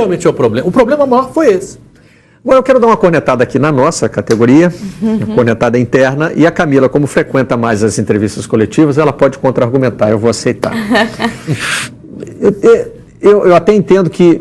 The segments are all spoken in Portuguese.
realmente é o problema. O problema maior foi esse. Agora eu quero dar uma cornetada aqui na nossa categoria, uma cornetada interna, e a Camila, como frequenta mais as entrevistas coletivas, ela pode contra-argumentar, eu vou aceitar. Eu até entendo que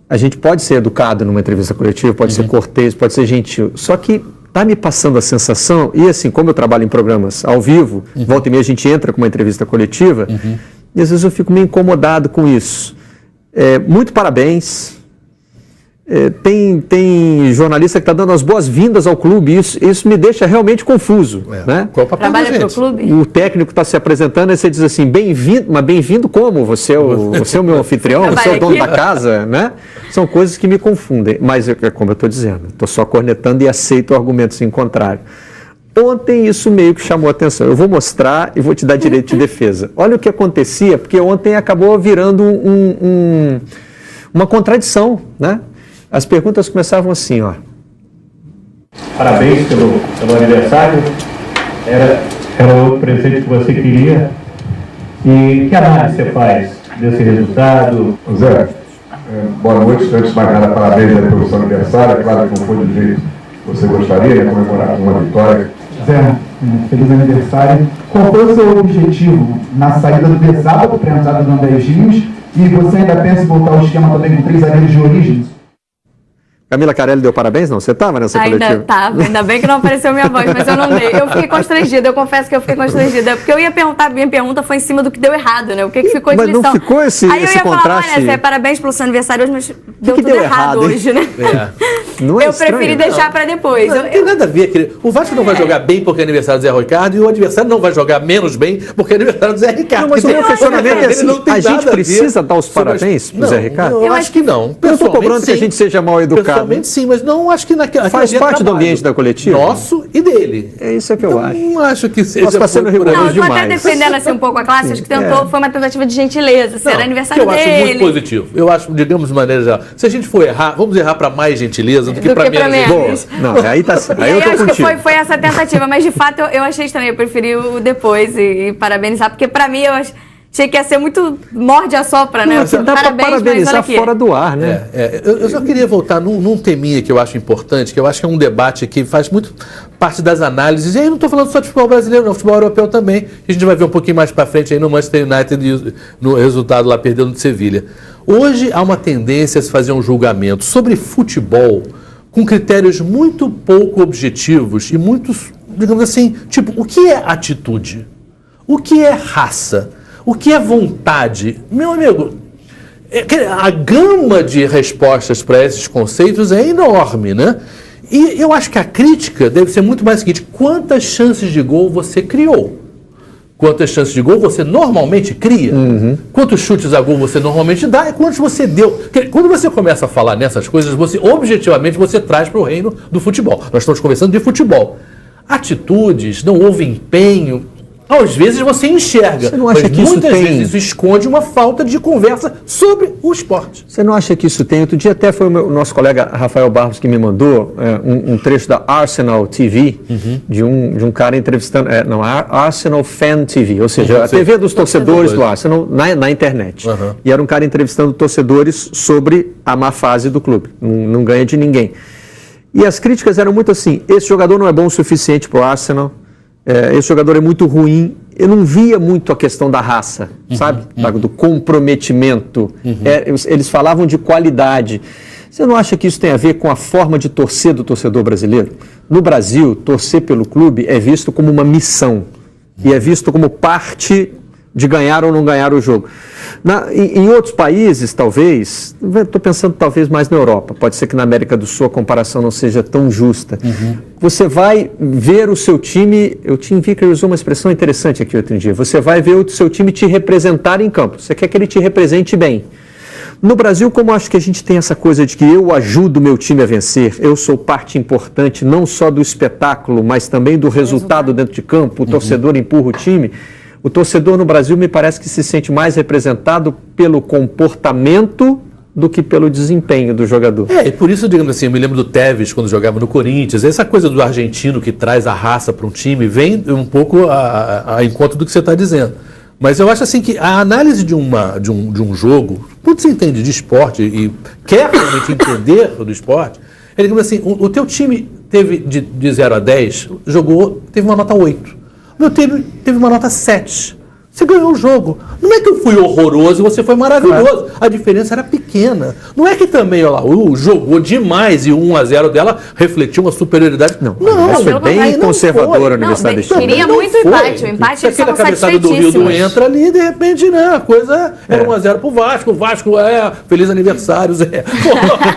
a gente pode ser educado numa entrevista coletiva, pode ser cortês, pode ser gentil, só que está me passando a sensação, e assim, como eu trabalho em programas ao vivo, volta e meia a gente entra com uma entrevista coletiva, e às vezes eu fico meio incomodado com isso. Muito parabéns. Tem jornalista que está dando as boas-vindas ao clube, isso me deixa realmente confuso. Né? Qual o papel da gente? Trabalha pro clube? O técnico está se apresentando e você diz assim, bem-vindo, mas bem-vindo como? Você é o meu anfitrião, você é o dono da casa, né? São coisas que me confundem, mas é como eu estou dizendo, estou só cornetando e aceito o argumento em contrário. Ontem isso meio que chamou a atenção. Eu vou mostrar e vou te dar direito de defesa. Olha o que acontecia, porque ontem acabou virando uma contradição, né? As perguntas começavam assim, ó. Parabéns pelo aniversário. Era o presente que você queria. E que análise você faz desse resultado? Zé, boa noite. Antes de mais nada, parabéns pelo seu aniversário. É claro que não foi do jeito que você gostaria, de comemorar uma vitória. Zé, feliz aniversário. Qual foi o seu objetivo na saída do pesado para a entrada do André Gil? E você ainda pensa em voltar ao esquema também com 3 zagueiros de origem? Camila Carelli deu parabéns, não? Você estava nessa coletiva? Ainda estava, ainda bem que não apareceu minha voz, mas eu não dei. Eu fiquei constrangida, eu confesso que eu fiquei constrangida, porque eu ia perguntar, minha pergunta foi em cima do que deu errado, né? O que ficou de lição. Mas não ficou esse Aí eu ia contraste? falar, olha, Zé, parabéns pelo seu aniversário hoje, mas deu tudo errado hoje, né? Não é eu estranho, preferi não? deixar para depois. Não tem nada a ver, querido. O Vasco não vai jogar bem porque é aniversário do Zé Ricardo e o adversário não vai jogar menos bem porque é aniversário do Zé Ricardo. Não, mas o meu questionamento é assim, a gente precisa dar os sobre parabéns pro Zé Ricardo? Eu acho que não. Eu não estou cobrando que a gente seja mal educado. Pessoalmente sim, mas não acho que naquela... Faz parte do ambiente da coletiva? Nosso e dele. É isso que eu acho. Não acho que seja... Nós passando rigoroso Não, eu tô até demais. defendendo assim um pouco a classe, acho que tentou, foi uma tentativa de gentileza, se era aniversário eu dele. acho muito positivo. Eu acho, digamos de maneira geral, se a gente for errar, vamos errar para mais gentileza do que para menos. Não, aí tá certo. Aí eu tô acho contigo. que foi essa tentativa, mas de fato eu achei estranho, eu preferi o depois e parabenizar, porque pra mim eu achei que ia ser muito morde-a-sopra, né? Não, dá para parabenizar fora do ar, né? Eu só queria voltar num teminha que eu acho importante, que eu acho que é um debate que faz muito parte das análises, e aí não estou falando só de futebol brasileiro, não, futebol europeu também, a gente vai ver um pouquinho mais para frente aí no Manchester United e no resultado lá perdendo de Sevilha. Hoje há uma tendência a se fazer um julgamento sobre futebol com critérios muito pouco objetivos e muitos, digamos assim, tipo, o que é atitude? O que é raça? O que é vontade? Meu amigo, a gama de respostas para esses conceitos é enorme, né? E eu acho que a crítica deve ser muito mais o seguinte: quantas chances de gol você criou? Quantas chances de gol você normalmente cria? Quantos chutes a gol você normalmente dá e quantos você deu? Porque quando você começa a falar nessas coisas, você objetivamente você traz para o reino do futebol. Nós estamos conversando de futebol. Atitudes, não houve empenho. Às vezes você enxerga, você não acha mas que muitas isso vezes isso esconde uma falta de conversa sobre o esporte. Você não acha que isso tem? Outro dia até foi o nosso colega Rafael Barros que me mandou um trecho da Arsenal TV, de um cara entrevistando, Arsenal Fan TV, ou seja, a TV dos torcedores do Arsenal na internet. E era um cara entrevistando torcedores sobre a má fase do clube, não ganha de ninguém. E as críticas eram muito assim: esse jogador não é bom o suficiente para o Arsenal, esse jogador é muito ruim. Eu não via muito a questão da raça, sabe? Do comprometimento. Eles falavam de qualidade. Você não acha que isso tem a ver com a forma de torcer do torcedor brasileiro? No Brasil, torcer pelo clube é visto como uma missão e é visto como parte de ganhar ou não ganhar o jogo. Em outros países, talvez, estou pensando talvez mais na Europa, pode ser que na América do Sul a comparação não seja tão justa. Você vai ver o seu time, o Tim Vicker usou uma expressão interessante aqui outro dia, você vai ver o seu time te representar em campo, você quer que ele te represente bem. No Brasil, como acho que a gente tem essa coisa de que eu ajudo o meu time a vencer, eu sou parte importante não só do espetáculo, mas também do resultado dentro de campo, o torcedor empurra o time. O torcedor no Brasil me parece que se sente mais representado pelo comportamento do que pelo desempenho do jogador. E por isso, digamos assim, eu me lembro do Tevez quando jogava no Corinthians, essa coisa do argentino que traz a raça para um time vem um pouco a encontro do que você está dizendo. Mas eu acho assim que a análise de um jogo, quando você entende de esporte e quer realmente entender do esporte, ele diz assim, o teu time teve de 0 a 10, teve uma nota 8. O meu time teve uma nota 7. Você ganhou o jogo. Não é que eu fui horroroso e você foi maravilhoso. A diferença era pequena. Não é que também, olha lá, jogou demais e o 1-0 dela refletiu uma superioridade. Não, foi bem conservadora a Universidade de Chile. Queria muito empate. O empate é só aquela cabeçada do Rio do entra ali e de repente, né, a coisa era 1-0 pro Vasco. O Vasco feliz aniversário, Zé.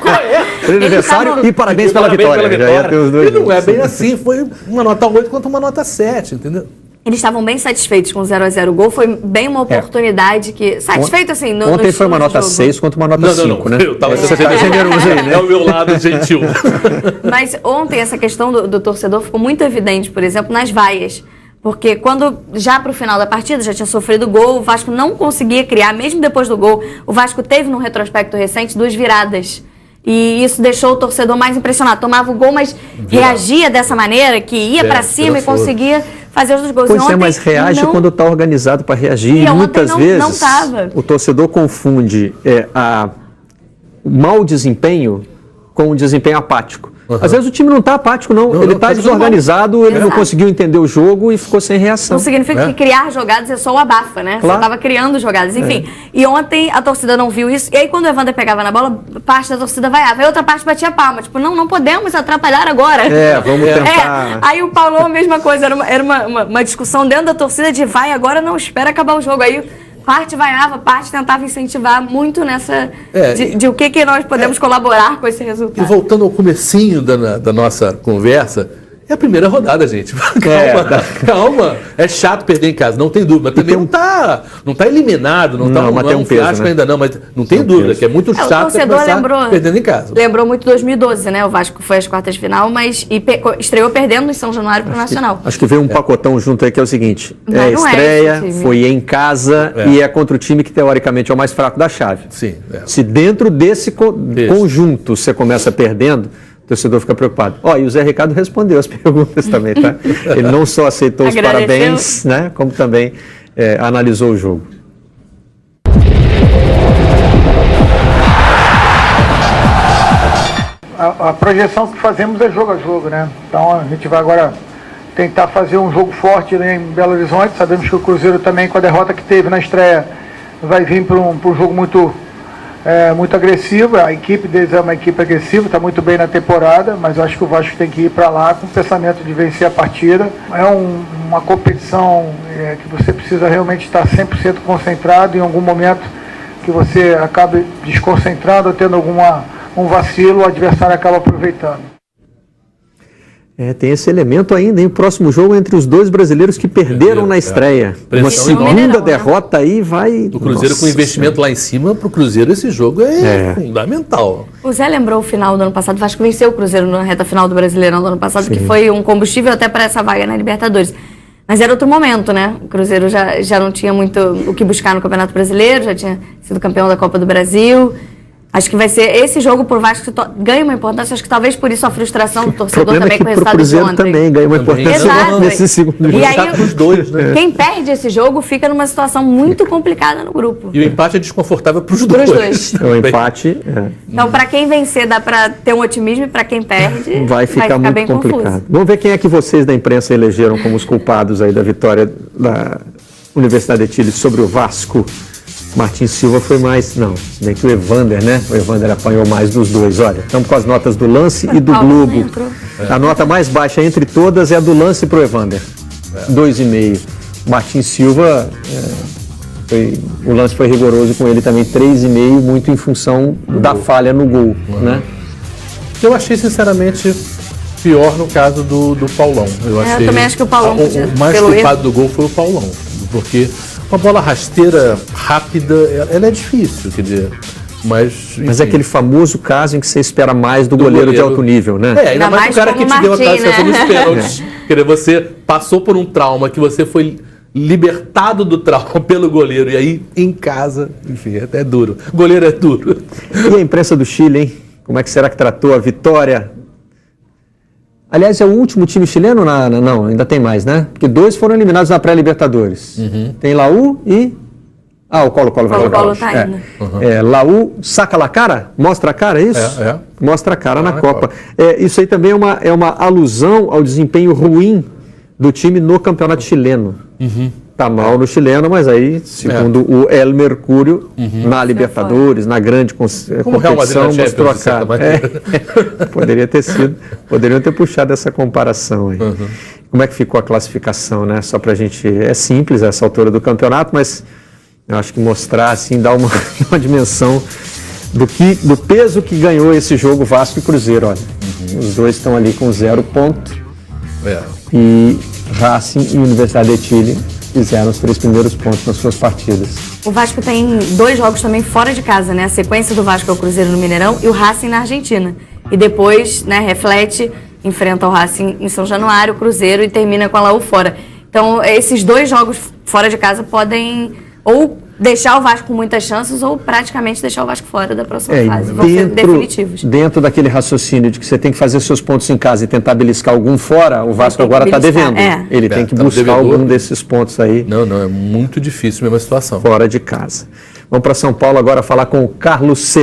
Qual é? Feliz aniversário e parabéns pela vitória. E não é bem assim. Foi uma nota 8 quanto uma nota 7, entendeu? Eles estavam bem satisfeitos com o 0-0. O gol foi bem uma oportunidade que... Satisfeito, assim, no Ontem foi uma nota 6 contra uma nota 5, né? Eu tava você tá generoso aí, né? É o meu lado gentil. Mas ontem essa questão do torcedor ficou muito evidente, por exemplo, nas vaias. Porque quando, já para o final da partida, já tinha sofrido gol, o Vasco não conseguia criar, mesmo depois do gol. O Vasco teve, num retrospecto recente, 2 viradas. E isso deixou o torcedor mais impressionado. Tomava o gol, mas reagia dessa maneira, que ia para cima e conseguia fazer os 2 gols. Pois é, mas reage quando está organizado para reagir. E muitas vezes o torcedor confunde o mau desempenho com o desempenho apático. Às vezes o time não está apático, não. Ele está desorganizado, ele não conseguiu entender o jogo e ficou sem reação. Não significa que criar jogadas é só o abafa, né? Claro. Você estava criando jogadas, enfim. E ontem a torcida não viu isso. E aí quando o Evander pegava na bola, parte da torcida vaiava. E outra parte batia palma. Tipo, não podemos atrapalhar agora. Vamos tentar. Aí o Paulão, a mesma coisa. Era uma discussão dentro da torcida de vai agora, não, espera acabar o jogo. Aí parte vaiava, parte tentava incentivar muito nessa de o que nós podemos colaborar com esse resultado. E voltando ao comecinho da nossa conversa, é a primeira rodada, gente. Calma. É chato perder em casa, não tem dúvida. Mas também não tá eliminado, não é um fiasco, né? Ainda não, mas não tem dúvida, que é muito chato perdendo em casa. Lembrou muito 2012, né? O Vasco foi às quartas de final, mas estreou perdendo em São Januário pro Nacional. Acho que veio um pacotão junto aí que é o seguinte, estreia, foi em casa e é contra o time que teoricamente é o mais fraco da chave. Sim. Se dentro desse conjunto você começa perdendo, o torcedor fica preocupado. E o Zé Ricardo respondeu as perguntas também, tá? Ele não só aceitou os parabéns, né? Como também analisou o jogo. A projeção que fazemos é jogo a jogo, né? Então a gente vai agora tentar fazer um jogo forte, né, em Belo Horizonte. Sabemos que o Cruzeiro também, com a derrota que teve na estreia, vai vir para um jogo muito agressiva. A equipe deles é uma equipe agressiva, está muito bem na temporada, mas eu acho que o Vasco tem que ir para lá com o pensamento de vencer a partida. É uma competição que você precisa realmente estar 100% concentrado. Em algum momento que você acabe desconcentrado ou tendo um vacilo, o adversário acaba aproveitando. Tem esse elemento ainda, hein? O próximo jogo entre os 2 brasileiros que perderam na estreia. Uma segunda derrota aí vai... O Cruzeiro com investimento lá em cima, para o Cruzeiro esse jogo é fundamental. O Zé lembrou o final do ano passado, o Vasco venceu o Cruzeiro na reta final do Brasileirão do ano passado, que foi um combustível até para essa vaga na Libertadores. Mas era outro momento, né? O Cruzeiro já não tinha muito o que buscar no Campeonato Brasileiro, já tinha sido campeão da Copa do Brasil. Acho que vai ser esse jogo por Vasco que ganha uma importância. Acho que talvez por isso a frustração do torcedor também com o resultado de ontem. Também ganha uma importância nesse segundo jogo. E aí, os 2, né? Quem perde esse jogo fica numa situação muito complicada no grupo. E o empate é desconfortável para os dois. O empate... Então, para quem vencer, dá para ter um otimismo, e para quem perde, vai ficar muito bem complicado. Confuso. Vamos ver quem é que vocês da imprensa elegeram como os culpados aí da vitória da Universidade de Chile sobre o Vasco. Martin Silva foi mais... Não, bem que o Evander, né? O Evander apanhou mais dos 2. Olha, estamos com as notas do Lance e do Globo. A nota mais baixa entre todas é a do Lance para o Evander. 2,5. Martin Silva, o Lance foi rigoroso com ele também, 3,5, muito em função da falha no gol, né? Eu achei, sinceramente, pior no caso do Paulão. Eu também acho que o Paulão... O mais culpado do gol foi o Paulão, porque... Uma bola rasteira, rápida, ela é difícil, quer dizer, mas é aquele famoso caso em que você espera mais do goleiro de alto nível, né? Ainda mais o cara que te deu a classificação dos pênaltis. Quer dizer, você passou por um trauma, que você foi libertado do trauma pelo goleiro, e aí em casa, enfim, é duro. O goleiro é duro. E a imprensa do Chile, hein? Como é que será que tratou a vitória? Aliás, é o último time chileno? Não, ainda tem mais, né? Porque 2 foram eliminados na pré-Libertadores. Tem Laú e O Colo-Colo vai jogar Colo-Colo hoje. tá indo. Laú saca a cara? Mostra a cara, é isso? Mostra a cara na Copa. Isso aí também é uma alusão ao desempenho ruim do time no campeonato chileno. Tá mal no chileno, mas aí, segundo o El Mercúrio, na Libertadores, na grande competição, mostrou a cara. Poderiam ter puxado essa comparação aí. Como é que ficou a classificação, né? Só pra gente... É simples essa altura do campeonato, mas eu acho que mostrar, assim, dá uma dimensão do peso que ganhou esse jogo Vasco e Cruzeiro, olha. Os dois estão ali com 0 ponto. E Racing e Universidade de Chile fizeram os 3 primeiros pontos nas suas partidas. O Vasco tem 2 jogos também fora de casa, né? A sequência do Vasco é o Cruzeiro no Mineirão e o Racing na Argentina. E depois, né, reflete, enfrenta o Racing em São Januário, o Cruzeiro e termina com a Laú fora. Então, esses 2 jogos fora de casa podem ou deixar o Vasco com muitas chances ou praticamente deixar o Vasco fora da próxima fase. Vão ser definitivos. Dentro daquele raciocínio de que você tem que fazer seus pontos em casa e tentar beliscar algum fora, o Vasco agora está devendo. Ele tem que buscar algum desses pontos aí. Não, é muito difícil mesmo a situação. Fora de casa. Vamos para São Paulo agora falar com o Carlos C.